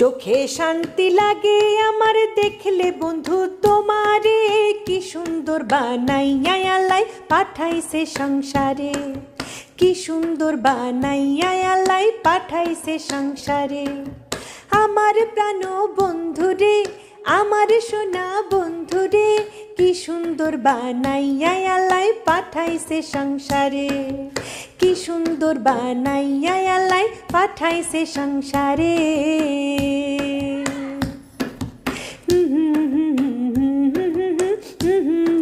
চোখে শান্তি লাগে আমার দেখলে বন্ধু তোমারে, কি সুন্দর বানাইয়া আল্লাহ পাঠাইছে সংসারে, কি সুন্দর বানাইয়া আল্লাহ পাঠাইছে সংসারে। আমার প্রাণ বন্ধুরে, আমার সোনা বন্ধুরে, কি সুন্দর বানাইয়া আল্লাহ পাঠাইছে সংসারে, কি সুন্দর বানাইয়া আল্লাহ পাঠাইছে সংসারে।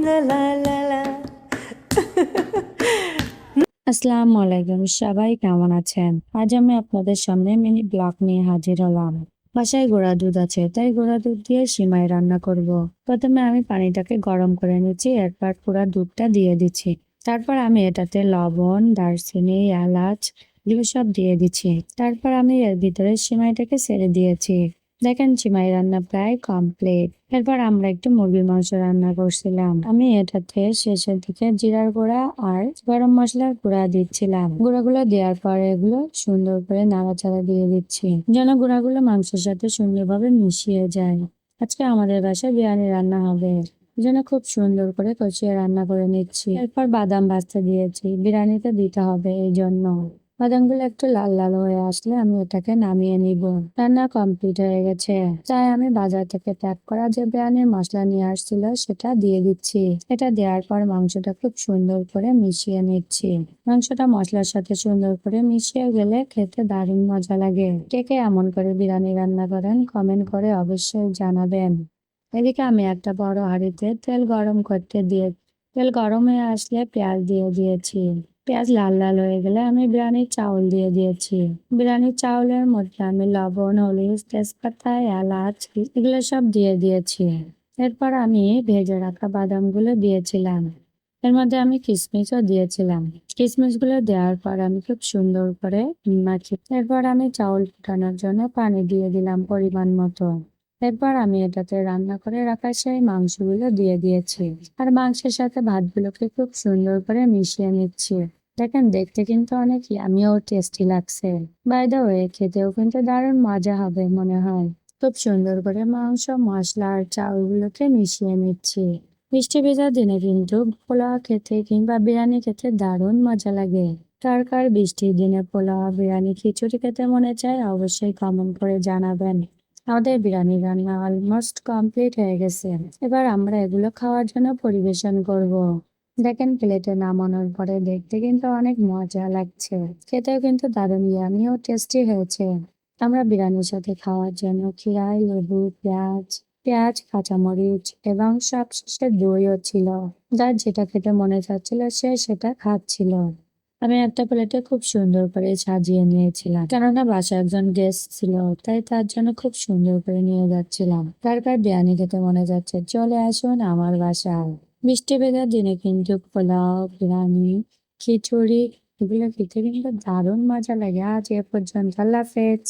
লা লা লা লা। আসসালামু আলাইকুম, সবাই কেমন আছেন? আজ আমি আপনাদের সামনে মিনি ব্লগ নিয়ে হাজির হলাম। বাসায় গুঁড়া দুধ আছে, তাই গুঁড়া দুধ দিয়ে সিমাই রান্না করব। প্রথমে আমি পানিটাকে গরম করে নিচ্ছি, এরপর পুরা দুধটা দিয়ে দিচ্ছি। তারপর আমি এটাতে লবণ, দারচিনি, এলাচ এগুলো সব দিয়ে দিচ্ছি। তারপর আমি এর ভিতরে সিমাইটাকে ছেড়ে দিয়েছি। দেখেন সিমাই রান্না প্রায় কমপ্লিট। এরপর আমরা একটু মুরগির মাংস রান্না করছিলাম। আমি এটাতে শেষের দিকে জিরার গুঁড়া আর গরম মশলার গুঁড়া দিচ্ছিলাম। গুঁড়াগুলো দেওয়ার পর এগুলো সুন্দর করে নাড়াচাড়া দিয়ে দিচ্ছি, যেন গুঁড়াগুলো মাংসের সাথে সুন্দরভাবে মিশিয়ে যায়। আজকে আমাদের বাসায় বিরিয়ানি রান্না হবে, যেন খুব সুন্দর করে কষিয়ে রান্না করে নিচ্ছি। এরপর বাদাম ভাজতে দিয়েছি, বিরিয়ানিতে দিতে হবে এই জন্য। বাদামগুলো একটু লাল লাল হয়ে আসলে আমি এটাকে নামিয়ে নিব। রান্না কমপ্লিট হয়ে গেছে, তাই আমি বাজার থেকে প্যাক করা যে বিরিয়ানির মশলা নিয়ে আসছিল সেটা দিয়ে দিচ্ছি। এটা দেওয়ার পর মাংসটা খুব সুন্দর করে মিশিয়ে নিচ্ছি। মাংসটা মশলার সাথে সুন্দর করে মিশিয়ে গেলে খেতে দারুণ মজা লাগে। কে কে এমন করে বিরিয়ানি রান্না করেন কমেন্ট করে অবশ্যই জানাবেন। এদিকে আমি একটা বড় হাঁড়িতে তেল গরম করতে দিয়ে, তেল গরম হয়ে আসলে পেঁয়াজ দিয়ে দিয়েছি। পেঁয়াজ লাল লাল হয়ে গেলে আমি বিরিয়ানির চাউল দিয়ে দিয়েছি। বিরিয়ানির চাউলের মধ্যে আমি লবণ, হলুদ, তেজপাতা, এলাচ এগুলো সব দিয়ে দিয়েছি। এরপর আমি ভেজে রাখা বাদামগুলো দিয়েছিলাম। এর মধ্যে আমি কিশমিশও দিয়েছিলাম। কিশমিশগুলো দেওয়ার পর আমি খুব সুন্দর করে মাখি। এরপর আমি চাউল ফুটানোর জন্য পানি দিয়ে দিলাম পরিমাণ মতো। এরপর আমি এটাতে রান্না করে রাখা সেই মাংসগুলো দিয়ে দিয়েছি, আর মাংসের সাথে ভাতগুলোকে খুব সুন্দর করে মিশিয়ে নিচ্ছি। দেখেন দেখতে কিন্তু অনেক ইয়ামি ও টেস্টি লাগছে। বাই দ্য ওয়ে খেতেও কিন্তু দারুণ মজা হবে মনে হয়। খুব সুন্দর করে মাংস, মশলা আর চাউলগুলোকে মিশিয়ে নিচ্ছি। বৃষ্টি ভেজা দিনে কিন্তু পোলাও খেতে কিংবা বিরিয়ানি খেতে দারুণ মজা লাগে। কার কার বৃষ্টির দিনে পোলাও, বিরিয়ানি, খিচুড়ি খেতে মনে চায় অবশ্যই কমেন্ট করে জানাবেন। আমাদের বিরিয়ানি রান্না অলমোস্ট কমপ্লিট হয়ে গেছে। এবার আমরা এগুলো খাওয়ার জন্য পরিবেশন করব। দেখেন প্লেটে নামানোর পরে দেখতে কিন্তু অনেক মজা লাগছে, খেতেও কিন্তু দারুণ ইয়ামি ও টেস্টি হয়েছে। আমরা বিরিয়ানির সাথে খাওয়ার জন্য খিরাই, লেবু, পেঁয়াজ, কাঁচামরিচ এবং সবশেষে দইও ছিল। যার যেটা খেতে মনে চাচ্ছিল সে সেটা খাচ্ছিল। আমি একটা প্লেটে খুব সুন্দর করে সাজিয়ে নিয়েছিলাম, কেননা বাসায় একজন গেস্ট ছিল, তাই তার জন্য খুব সুন্দর করে নিয়ে যাচ্ছিলাম। কার কার বিরিয়ানি খেতে মনে যাচ্ছে চলে আসুন আমার বাসায়। বৃষ্টি ভেজা দিনে কিন্তু পোলাও, বিরিয়ানি, খিচুড়ি এগুলো খেতে কিন্তু দারুণ মজা লাগে। আজ এ পর্যন্ত, আল্লাহ হাফেজ।